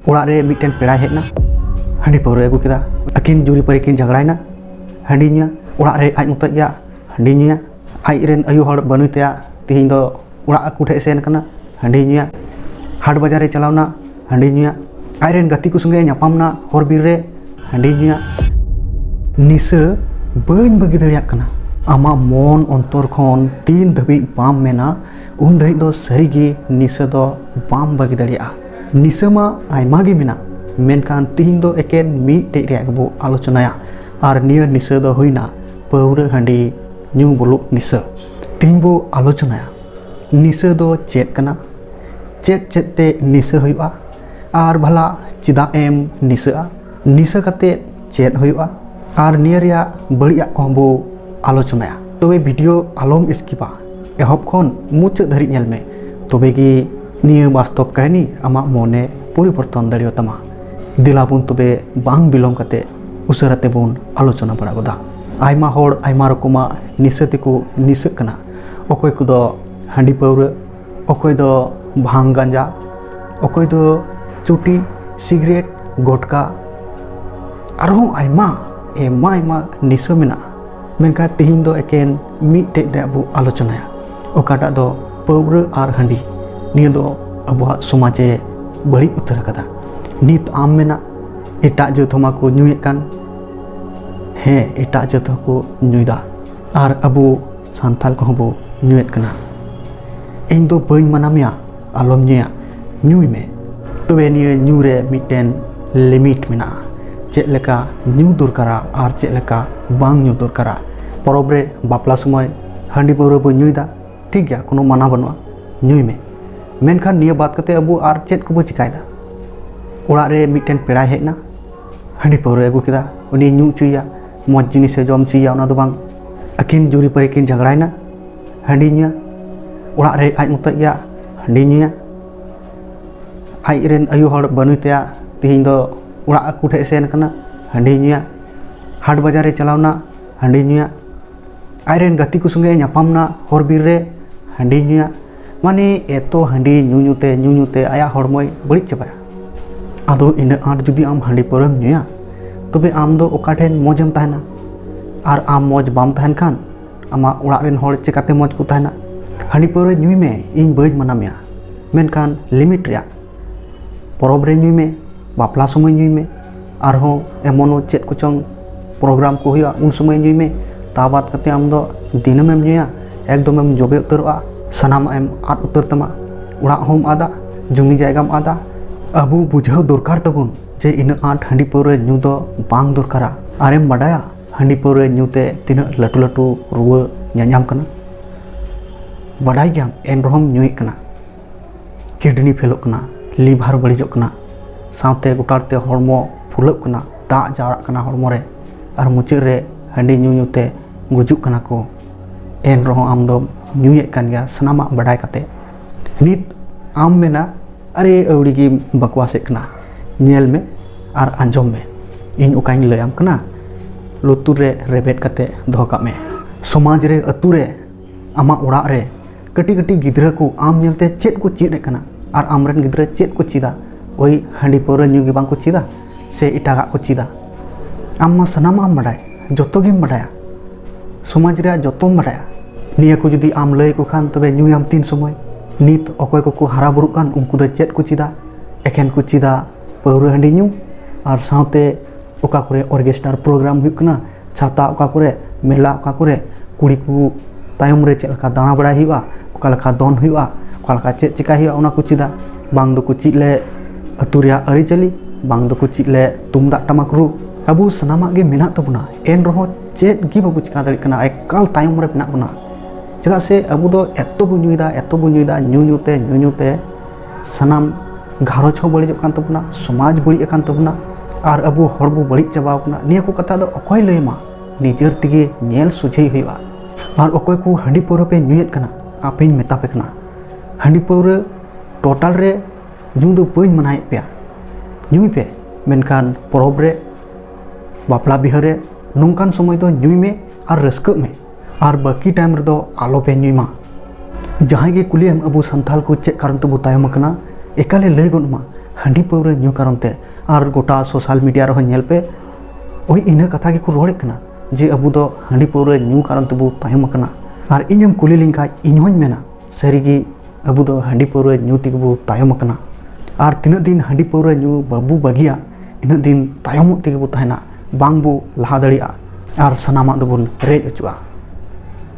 ओड़ा रे मिट्टन पेड़ा हेजना हांडी पावरा अगू केदा अकिन जुरी परी किन झगड़ायना हांडी न्यूया ओड़ा रे आज मत गया हांडी न्यूया आज रेन आयु हड़ बनुई तया तिहिन दो ओड़ा आकु ठे सेन कना हांडी न्यूया हाट बाजार रे चलावना हांडी न्यूया आज रेन गति को संगे न्यापामना हर बीर रे हांडी न्यूया निसा बाñ बगी दड़ियाक कना आमा मन अंतर खन तीन धाबी बाम मेना उन धारी दो सरीगे निसा दो बाम बगी दड़िया निसा मा आयमा गे मेना मेनखान तिहिन दो एकेन मिदटेज रे बो आलोचनाया और निया निसा दो हुइना पावरा हांडी न्यू बोलो निसा तिहिन बो आलोचनाया निसा दो चेद कना चेद चेद ते निसा हुइबा और भला चिदा एम निसा निसा कते चेद हुइबा और निया रिया बड़िया को बो आलोचनाया तबे वीडियो आलम स्किपा एहब खन मुचाद धारी नेल में तबे गी निया वास्तव कहानी आमा मने परिवर्तन दाड़ियो तमा दिलाबुन तबे बांग बिलोम कते उसराते बुन आलोचना बड़ा गोदा आयमा होड़ आयमा रकमा निसा तेको निसा कना अकय कुदो हांडी पावरा अकय दो भांग गांजा अकय दो चुटी सिगरेट गोटका आरो आयमा एमा निसा मेना मेनका तिहिन दो एकेन मिदटेज रे अबो आलोचनाया ओकाटा दो पावरा और हांडी निया दो अबुआ समाजे बड़ी उतर कदा नित आम मेना एटा जथमा को न्यूएत कान हे एटा जथ को न्यूदा और अबो सांथाल को बो न्यूएत कना इन दो बाñ मानामिया आलम न्यूया न्यूई में तबे निया न्यू रे मिटेन लिमिट मेना चेक लेका न्यू दरकारा और चेक लेका बांग न्यू दरकारा परब रे बापला समय हांडी पावरा बो न्यूदा ठीक गया कोनो माना बनुआ न्यूई में मेनखान निया बात कते अबो और चेक को बो चिकायदा ओड़ा रे मिटेन पेड़ा हेजना हांडी पावरा अगू केदा उनी न्यू चुया मौज जिनिस जम चुया ओना दो बांग अकिन जुरी परी किन झगड़ायना हांडी न्यूया ओड़ा रे आज मत गया हांडी न्यूया आज रेन आयु हड़ बनुई तया तिहिन दो ओड़ा आकु ठे सेन कना हांडी न्यूया हाट बाजार रे चलावना हांडी न्यूया आज रेन गति को संगे न्यापामना हर बीर रे हांडी न्यूया माने एतो हांडी न्यूते आया हड़मय बड़ी चाबाया आदो इन आट जुदी आम हांडी पावराम न्यूया तबे आम दो ओका ठेन मौजम तहना और आम मौज बाम तहन खान आमा ओड़ा रेन हड़ चिकाते मौज को तहना हांडी पावरा न्यूई में इन बाñ मानामिया मेनखान लिमिट रे परब रे न्यूई में बापला समय न्यूई में और हो एमनो चेक को चंग प्रोग्राम को हुआ उन समय न्यूई में ता बात कते आम दो दिनम एम न्यूया एकदम एम जबे उतरवा सनाम एम आद उतर तमा ओड़ा होम आदा जुमी जायगाम आदा अबू बुझाव दरकार तबुन जे इन आट हांडी पावरा न्यू दो बांग दरकारा आरेम बाडाया हांडी पावरा न्यूते तिना लटू लटू रुआ न्याम कना बाडाय गयाम एन रहम न्यूई कना किडनी फेलोक कना लिभार बड़िजोक कना सावते गोटाते हड़मो फुलक कना दाग जावराक कना हड़मो रे और मुचाद रे हांडी न्यूते गुजुक कना को एन रहो आम दो न्यूएत कान गया सनामा बाडाय काते नित आम मेना अरे अवड़ी की बकवास कना नेल में और आंजम में इन ओकाइन लयाम कना लुतुर रे रेबेट काते दोह काग में समाज रे अतु रे आमा ओड़ा रे कटी कटी गिद्रा को आम नेलते चेद को चेद कना और आमरन गिद्रा चेद को चिदा ओई हांडी पावरा न्यू गे बांग को चिदा से इटागा को चिदा आम मा सनामा बाडाय जतो गेम बाडाया समाज रे जतोम बाडाया निया को जुदी आम लय को खान तबे न्यूयाम तीन समय नित अकय को हारा बुरुक कान उनको दो चेद को चिदा एखेन को चिदा पावरा हांडी न्यू और सावते ओका करे ऑर्केस्ट्रार प्रोग्राम हुई कना छाता ओका करे मेला ओका करे कुड़ी को तायम रे चेद लका दाना बड़ा हुआ ओका लका दन हुआ ओका लका चेद चिका हुआ ओना को चिदा बांग दो को चिद ले अतु रिया अरिचली बांग दो को चिद ले तुमदाग टमाक रू अबू सनामा गे मेना तबुना एन रहो चेद गी बाबू चिका दाड़ी कना एकाल तायम रे मेना बुना चेदा से अबू दो एतो बो न्यूदा न्यूते सनाम घारोज हो बड़िजोग कान तबुना समाज बड़ी कान तबुना और अबू हड़ बो बड़ी चाबाव कना निया को कथा दो अकय लयमा निजर तिगे नेल सुझे हुआ और अकय को हांडी पावरा पे न्यूएत कना आपेन मेता पे कना हांडी पावरा टोटल रे न्यू दो बाñ मनाए पे न्यूई पे मेनखान परब रे बापला बिहा रे नोंकान समय दो न्यूई में और रस्क में और बाकी टाइम रे दो आलो पे न्यूईमा जहाँ के कुलियम अबू संथाल को चेक कारण तबू तायम कना एकाले लय गनमा हांडी पाउरा ᱧᱩ कारण ते और गोटा सोशल मीडिया रहो नेल पे ओई इना कथा के को रोड़े कना जे अबु दो हांडी पाउरा ᱧᱩ कारण ते बु तायम कना और इñम कुली लिंका इñहोñ मेना सरीगी अबु दो हांडी पाउरा ᱧᱩ तिग बु तायम कना और तिना दिन हांडी पाउरा ᱧᱩ बाबू बगिया इन दिन तायम तिग बु तहना बांग बु लहा दड़िया और सनामा दबुन रेज अचुआ।